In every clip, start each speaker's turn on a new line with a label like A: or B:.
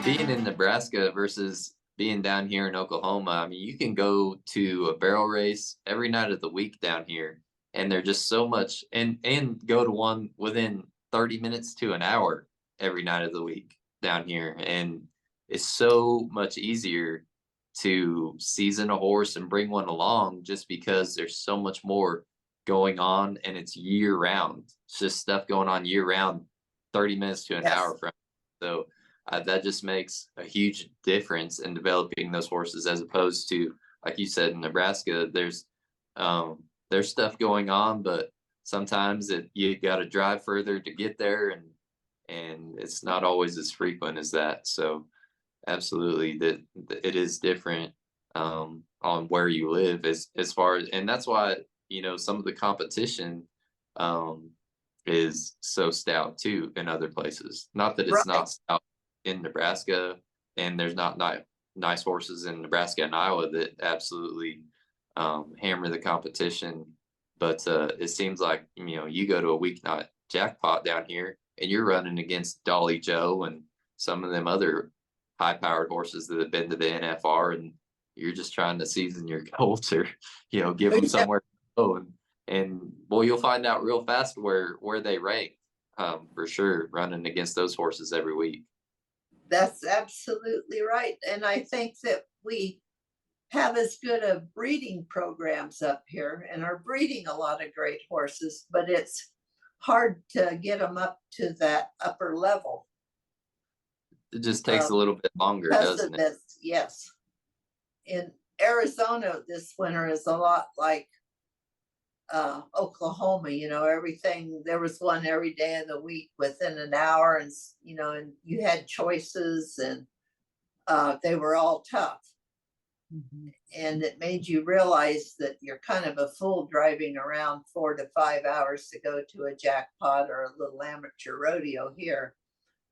A: being in Nebraska versus being down here in Oklahoma, I mean, you can go to a barrel race every night of the week down here, and they're just so much, and go to one within 30 minutes to an hour every night of the week down here, and it's so much easier to season a horse and bring one along just because there's so much more going on, and it's year round. It's just stuff going on year round, 30 minutes to an
B: Yes.
A: hour from. So that just makes a huge difference in developing those horses, as opposed to, like you said, in Nebraska, there's stuff going on, but sometimes you got to drive further to get there, and it's not always as frequent as that. So absolutely, that it is different on where you live, as far as, and that's why, some of the competition um, is so stout too in other places. Not that it's
B: Right.
A: not stout in Nebraska, and there's not nice horses in Nebraska and Iowa that absolutely hammer the competition. But it seems like, you go to a weeknight jackpot down here, and you're running against Dolly Joe and some of them other high-powered horses that have been to the NFR, and you're just trying to season your colts, or give them
B: Yeah,
A: somewhere to go, and well, you'll find out real fast where they rank, for sure, running against those horses every week.
B: that's absolutely right. And I think that we have as good of breeding programs up here and are breeding a lot of great horses, but it's hard to get them up to that upper level
A: It just takes a little bit longer,
B: because of
A: doesn't it?
B: this. Yes. In Arizona, this winter is a lot like Oklahoma, everything, there was one every day of the week within an hour, and you had choices, and they were all tough.
C: Mhm.
B: And it made you realize that you're kind of a fool driving around 4 to 5 hours to go to a jackpot or a little amateur rodeo here,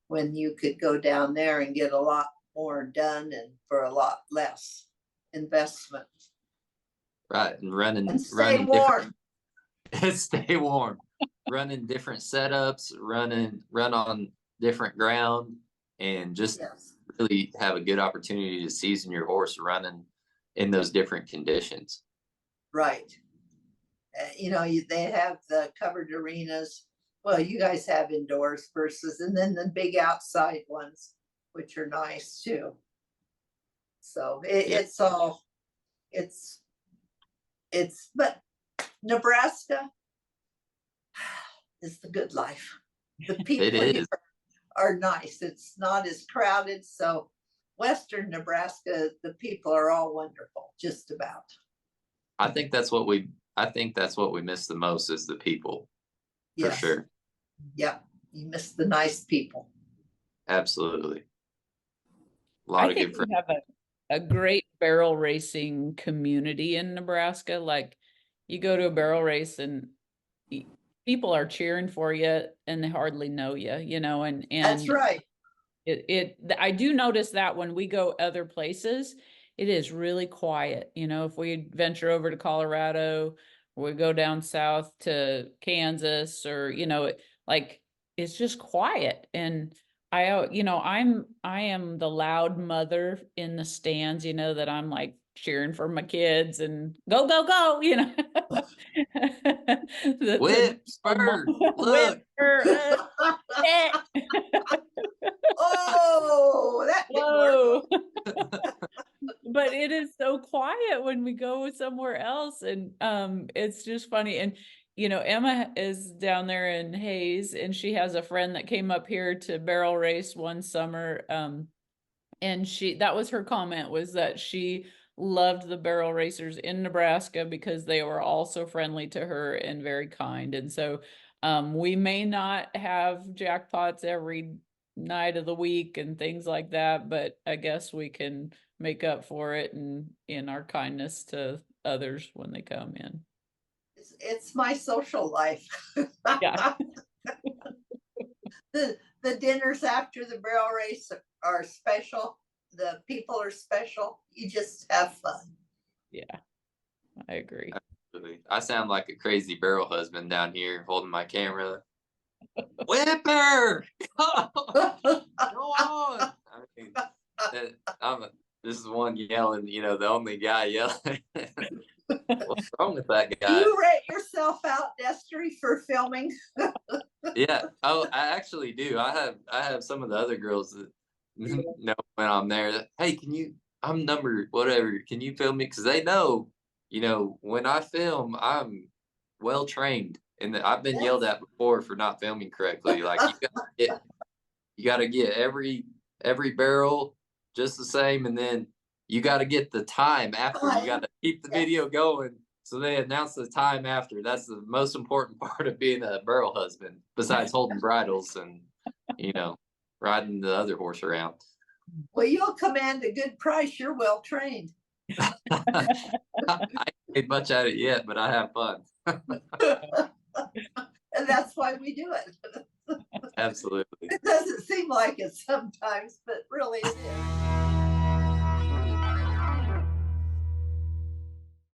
B: when you could go down there and get a lot more done and for a lot less investment
A: Right, and
B: and stay
A: running different.
B: warm.
A: Stay warm, running different setups, run on different ground, and just
B: Yes.
A: really have a good opportunity to season your horse running in those different conditions.
B: Right. They have the covered arenas. Well, you guys have indoors versus, and then the big outside ones, which are nice too. So
A: Yeah,
B: but Nebraska is the good life. The
A: it
B: people here
A: is.
B: are nice. It's not as crowded. So Western Nebraska, the people are all wonderful, just about.
A: I think that's what we miss the most, is the people, for
B: Yes.
A: sure.
B: Yeah. You miss the nice people.
A: Absolutely. A
C: I
A: lot of
C: think
A: good
C: we
A: friends.
C: have a great barrel racing community in Nebraska. Like, you go to a barrel race and people are cheering for you and they hardly know you, and
B: That's right.
C: I do notice that when we go other places, it is really quiet. If we venture over to Colorado, or we go down south to Kansas, or, like, it's just quiet. And I am the loud mother in the stands, that I'm like cheering for my kids and go, go, go,
A: Whip, spur,
C: whip,
A: look.
C: eh.
B: Oh, that didn't work.
C: Whoa. But it is so quiet when we go somewhere else, and it's just funny. And Emma is down there in Hayes, and she has a friend that came up here to barrel race one summer, and that was her comment, was that she loved the barrel racers in Nebraska because they were all so friendly to her and very kind. And so we may not have jackpots every night of the week and things like that, but I guess we can make up for it in our kindness to others when they come in.
B: It's my social life.
C: Yeah.
B: The dinners after the barrel race are special. The people are special. You just have fun.
C: Yeah, I agree.
A: Absolutely. I sound like a crazy barrel husband down here holding my camera. Whipper! Go on! I This is one yelling, the only guy yelling. What's wrong with that
B: Do
A: guy?
B: you rate yourself out, Destri, for filming?
A: Yeah. Oh, I actually do. I have some of the other girls that know when I'm there. Hey, I'm number whatever. Can you film me? Because they know, when I film, I'm well trained, and I've been yelled at before for not filming correctly. Like you got to get every barrel just the same, and then you got to get the time after. You got to keep the video going. So they announce the time after. That's the most important part of being a barrel husband, besides holding bridles and, riding the other horse around.
B: Well, you'll command a good price. You're well trained.
A: I ain't made much at it yet, but I have fun.
B: And that's why we do it.
A: Absolutely.
B: It doesn't seem like it sometimes, but really it is.